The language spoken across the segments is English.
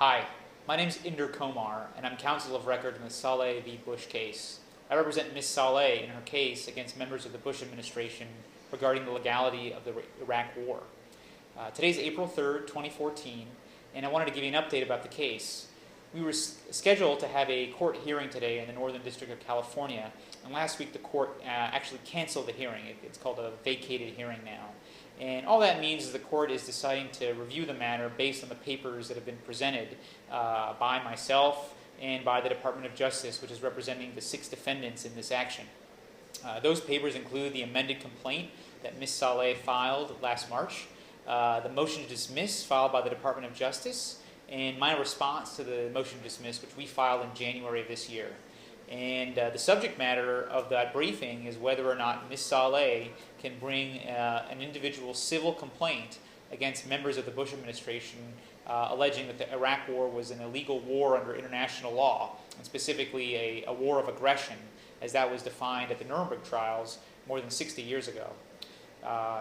Hi, my name is Inder Komar, and I'm counsel of record in the Saleh v. Bush case. I represent Ms. Saleh in her case against members of the Bush administration regarding the legality of the Iraq War. Today's April 3rd, 2014, and I wanted to give you an update about the case. We were scheduled to have a court hearing today in the Northern District of California, and last week the court actually canceled the hearing. It's called a vacated hearing now. And all that means is the court is deciding to review the matter based on the papers that have been presented by myself and by the Department of Justice, which is representing the 6 defendants in this action. Those papers include the amended complaint that Ms. Saleh filed last March, the motion to dismiss filed by the Department of Justice, and my response to the motion to dismiss, which we filed in January of this year. And the subject matter of that briefing is whether or not Ms. Saleh can bring an individual civil complaint against members of the Bush administration alleging that the Iraq War was an illegal war under international law, and specifically a war of aggression, as that was defined at the Nuremberg trials more than 60 years ago.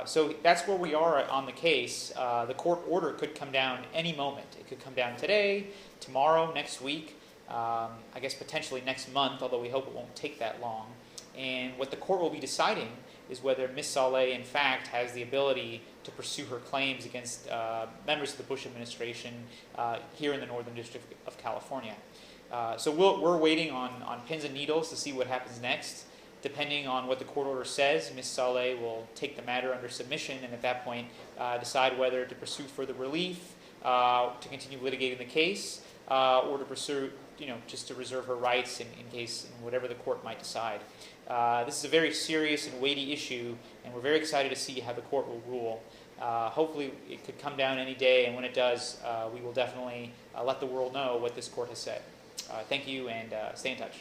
So that's where we are on the case. The court order could come down any moment. It could come down today, tomorrow, next week, I guess potentially next month, although we hope it won't take that long. And what the court will be deciding is whether Ms. Saleh, in fact, has the ability to pursue her claims against members of the Bush administration here in the Northern District of California. So we're waiting on pins and needles to see what happens next. Depending on what the court order says, Ms. Saleh will take the matter under submission and at that point decide whether to pursue further relief, to continue litigating the case, or to pursue, just to reserve her rights in whatever the court might decide. This is a very serious and weighty issue, and we're very excited to see how the court will rule. Hopefully it could come down any day, and when it does, we will definitely let the world know what this court has said. Thank you, and stay in touch.